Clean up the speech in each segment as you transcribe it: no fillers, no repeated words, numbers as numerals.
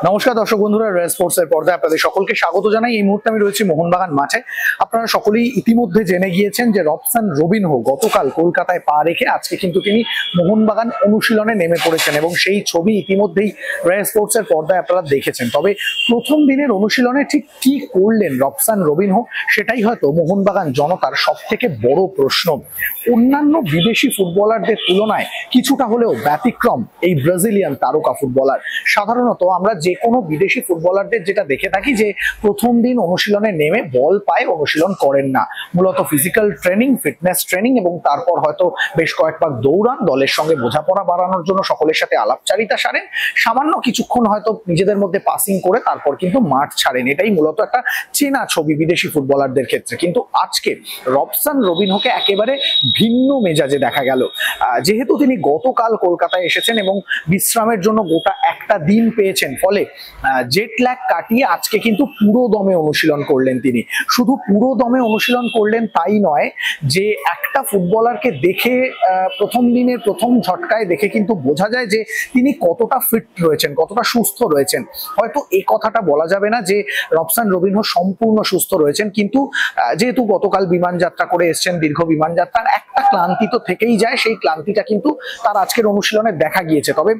নমস্কার দর্শক বন্ধুরা, রেড স্পোর্টস এর পর্দায় আপনাদের সকলকে স্বাগত জানাই। এই মুহূর্তে আমি রয়েছি মোহনবাগান মাঠে। আপনারা সকলেই ইতিমধ্যে জেনে গিয়েছেন যে রবসান রবিনহো গতকাল কলকাতায় পা রেখে আজকে কিন্তু তিনি মোহনবাগান অনুশীলনে নেমে পড়েছেন এবং সেই ছবি ইতিমধ্যেই রেড স্পোর্টস এর পর্দায় আপনারা দেখেছেন। তবে প্রথম দিনের অনুশীলনে ঠিক কি করলেন রবসান রবিনহো, সেটাই হয়তো মোহনবাগান জনতার সব থেকে বড় প্রশ্ন। অন্যান্য বিদেশি ফুটবলারদের তুলনায় কিছুটা হলেও ব্যতিক্রম এই ব্রাজিলিয়ান তারকা ফুটবলার। সাধারণত আমরা যে কোনো বিদেশি ফুটবলারদের যেটা দেখে থাকি যে প্রথম দিন অনুশীলনে নেমে বল পায় অনুশীলন করেন না, মূলত ফিজিক্যাল ট্রেনিং, ফিটনেস ট্রেনিং এবং তারপর হয়তো বেশ কয়েকবার দৌড়ান, দলের সঙ্গে বোঝাপড়া বাড়ানোর জন্য সকলের সাথে আলাপচারিতা সারেন, সামান্য কিছুক্ষণ হয়তো নিজেদের মধ্যে পাসিং করে তারপর কিন্তু মাঠ ছাড়েন। এটাই মূলত একটা চেনা ছবি বিদেশি ফুটবলারদের ক্ষেত্রে। কিন্তু আজকে রবসান রবিনহোকে একেবারে ভিন্ন মেজাজে দেখা গেল। যেহেতু তিনি গতকাল কলকাতায় এসেছেন এবং বিশ্রামের জন্য গোটা একটা দিন পেয়েছেন, ফলে জেট ল্যাগ কাটিয়ে আজকে কিন্তু পুরো দমে অনুশীলন করলেন তিনি। শুধু পুরো দমে অনুশীলন করলেন তাই নয়, যে একটা ফুটবলারকে দেখে প্রথম দিনের প্রথম ঝটকায় দেখে কিন্তু বোঝা যায় যে তিনি কতটা ফিট রয়েছেন, কতটা সুস্থ রয়েছেন। হয়তো এই কথাটা বলা যাবে না যে রবসান রবিনহো সম্পূর্ণ সুস্থ রয়েছেন, কিন্তু যেহেতু গতকাল বিমান যাত্রা করে এসছেন, দীর্ঘ বিমান যাত্রার একটা ক্লান্তি তো থেকেই যায়, সেই ক্লান্তিটা কিন্তু তার আজকের অনুশীলনে দেখা গিয়েছে। তবে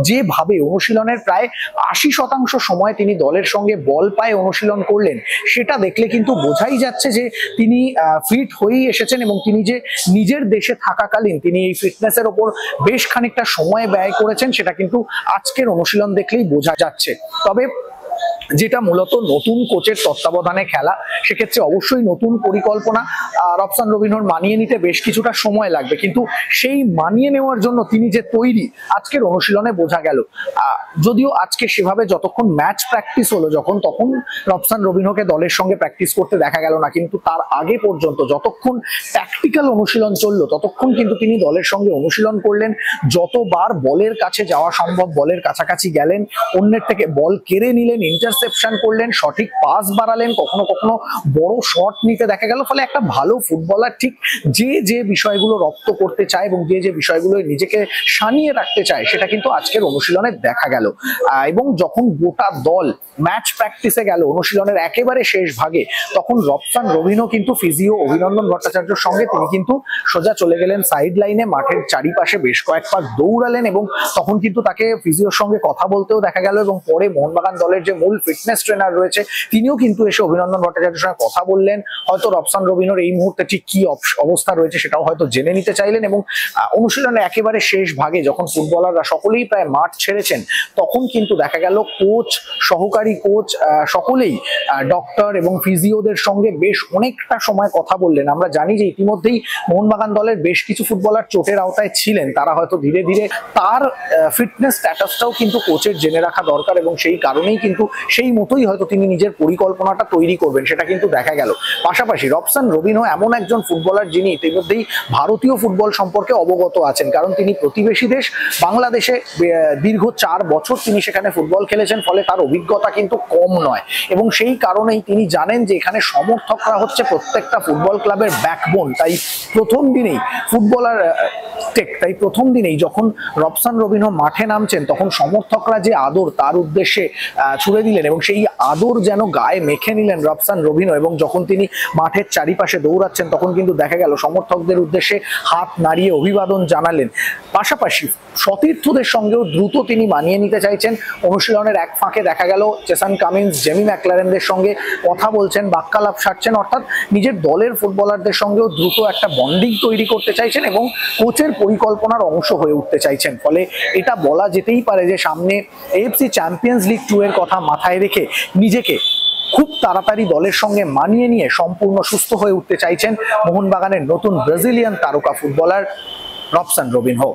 যেভাবে অনুশীলনের প্রায় 80% সময় তিনি দলের সঙ্গে বল পায়ে অনুশীলন করলেন, সেটা দেখলে কিন্তু বোঝাই যাচ্ছে যে তিনি ফিট হয়েই এসেছেন এবং তিনি যে নিজের দেশে থাকাকালীন তিনি এই ফিটনেসের ওপর বেশ খানিকটা সময় ব্যয় করেছেন, সেটা কিন্তু আজকের অনুশীলন দেখলেই বোঝা যাচ্ছে। তবে যেটা মূলত নতুন কোচের তত্ত্বাবধানে খেলা, সেক্ষেত্রে অবশ্যই নতুন পরিকল্পনা। রবসান রবিনহোর মানিয়ে নিতে বেশ কিছুটা সময় লাগবে, কিন্তু সেই মানিয়ে নেওয়ার জন্য তিনি যে তৈরি আজকের অনুশীলনে বোঝা গেল। যদিও আজকে সেভাবে যতক্ষণ ম্যাচ প্র্যাকটিস হলো তখন রবসান রবিনহোকে দলের সঙ্গে প্র্যাকটিস করতে দেখা গেল না, কিন্তু তার আগে পর্যন্ত যতক্ষণ ট্যাকটিক্যাল অনুশীলন চললো ততক্ষণ কিন্তু তিনি দলের সঙ্গে অনুশীলন করলেন। যতবার বলের কাছে যাওয়া সম্ভব বলের কাছাকাছি গেলেন, অন্যের থেকে বল কেড়ে নিলেন, ইন্টারসেপশন করলেন, সঠিক পাস বাড়ালেন, কখনো কখনো বড় শট নিতে দেখা গেল। ফলে একটা ভালো ফুটবলার ঠিক যে বিষয়গুলো রপ্ত করতে চায় এবং যে বিষয়গুলো নিজেকে সানিয়ে রাখতে চায়, সেটা কিন্তু আজকের অনুশীলনে দেখা গেল। এবং যখন গোটা দল ম্যাচ প্র্যাকটিসে গেল অনুশীলনের একেবারে শেষ ভাগে, তখন রবসান রবিনহো কিন্তু ফিজিও অভিনন্দন ভট্টাচার্যের সঙ্গে তিনি কিন্তু সোজা চলে গেলেন সাইড লাইনে, মাঠের চারিপাশে বেশ কয়েকবার দৌড়ালেন এবং তখন কিন্তু তাকে ফিজিওর সঙ্গে কথা বলতেও দেখা গেল। এবং পরে মোহনবাগান দলের যে মূল ফিটনেস ট্রেনার রয়েছে তিনিও কিন্তু এসে অভিনন্দন ভট্টাচার্যের সঙ্গে কথা বললেন। হয়তো রবসান রবিনহোর এই মুহূর্তে ঠিক কি অবস্থা রয়েছে সেটাও হয়তো জেনে নিতে চাইলেন। এবং অনুশীলনের একেবারে শেষ ভাগে যখন ফুটবলাররা সকলেই প্রায় মাঠ ছেড়েছেন, তখন কিন্তু দেখা গেল কোচ, সহকারী কোচ সকলেই ডক্টর এবং ফিজিওদের সঙ্গে বেশ অনেকটা সময় কথা বললেন। আমরা জানি যে ইতিমধ্যেই মোহনবাগান দলের বেশ কিছু ফুটবলার চোটের আওতায় ছিলেন, তারা হয়তো ধীরে ধীরে তার ফিটনেস স্ট্যাটাসটাও কিন্তু কোচের জেনে রাখা দরকার এবং সেই কারণেই কিন্তু সেই মতোই হয়তো তিনি নিজের পরিকল্পনাটা তৈরি করবেন, সেটা কিন্তু দেখা গেল। পাশাপাশি রবসান রবিনহো এমন একজন ফুটবলার যিনি ইতিমধ্যেই ভারতীয় ফুটবল সম্পর্কে অবগত আছেন, কারণ তিনি প্রতিবেশী দেশ বাংলাদেশে দীর্ঘ 4 বছর তিনি সেখানে ফুটবল খেলেছেন, ফলে তার অভিজ্ঞতা কিন্তু কম নয়। এবং সেই কারণেই তিনি জানেন যে এখানে সমর্থকরা হচ্ছে প্রত্যেকটা ফুটবল ক্লাবের ব্যাকবোন। তাই প্রথম দিনেই যখন রবসান রবিনহো মাঠে নামছেন, তখন সমর্থকরা যে আদর তার উদ্দেশ্যে ছুড়ে দিলেন এবং সেই আদর যেন গায়ে মেখে নিলেন রবসান রবিনহো। এবং যখন তিনি মাঠের চারিপাশে দৌড়াচ্ছেন, তখন কিন্তু দেখা গেল সমর্থকদের উদ্দেশ্যে হাত নাড়িয়ে অভিবাদন জানালেন। পাশাপাশি সতীর্থদের সঙ্গেও দ্রুত তিনি মানিয়ে নিতে চাইছেন। অনুশীলনের এক ফাঁকে দেখা গেল জেসন কামিন্স, জেমি ম্যাকলারেনদের সঙ্গে কথা বলছেন, বাক্যালাপ সারছেন, অর্থাৎ নিজের দলের ফুটবলারদের সঙ্গেও দ্রুত একটা বন্ডিং তৈরি করতে চাইছেন এবং কোচের পরিকল্পনার অংশ হয়ে উঠতে চাইছেন। ফলে এটা বলা যেতেই পারে যে সামনে AFC চ্যাম্পিয়ন্স লিগ 2 এর কথা মাথায় রেখে নিজেকে খুব তাড়াতাড়ি দলের সঙ্গে মানিয়ে নিয়ে সম্পূর্ণ সুস্থ হয়ে উঠতে চাইছেন মোহনবাগানের নতুন ব্রাজিলিয়ান তারকা ফুটবলার রবসান রবিনহো।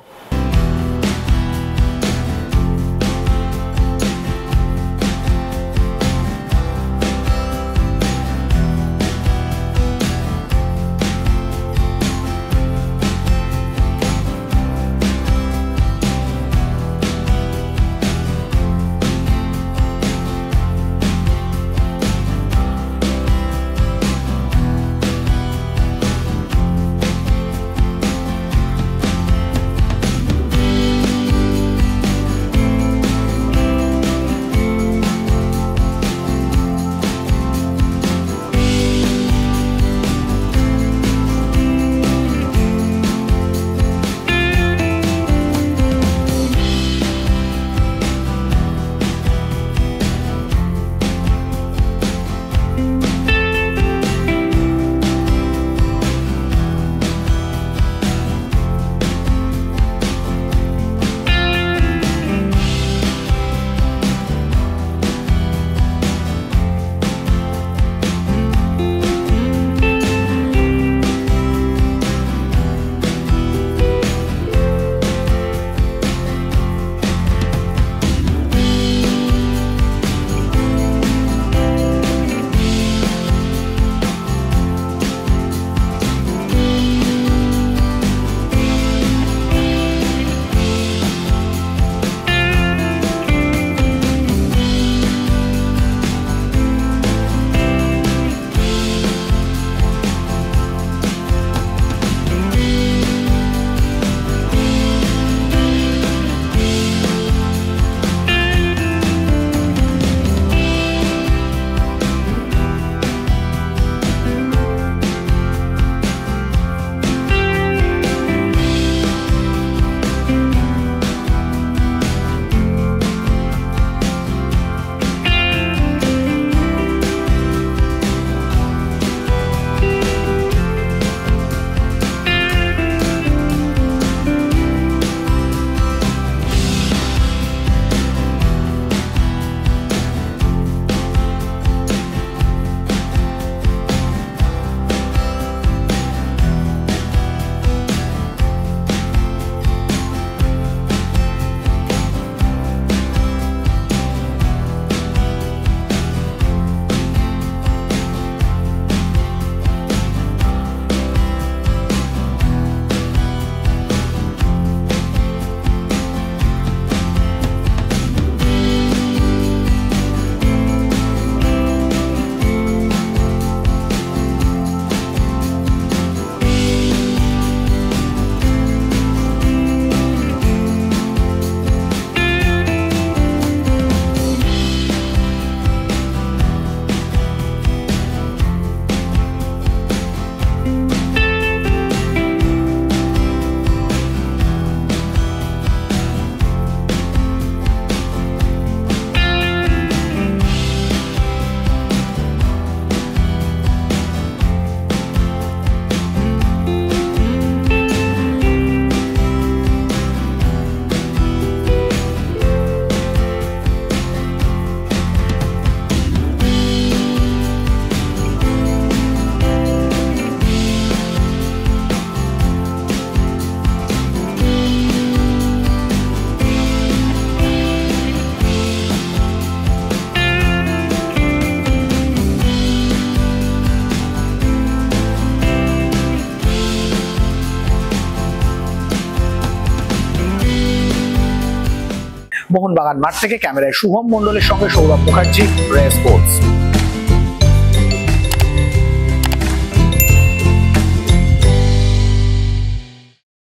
মোহনবাগান মাঠ থেকে ক্যামেরায় শুভম মণ্ডলের সঙ্গে সৌরভ মুখার্জি, রে স্পোর্টস।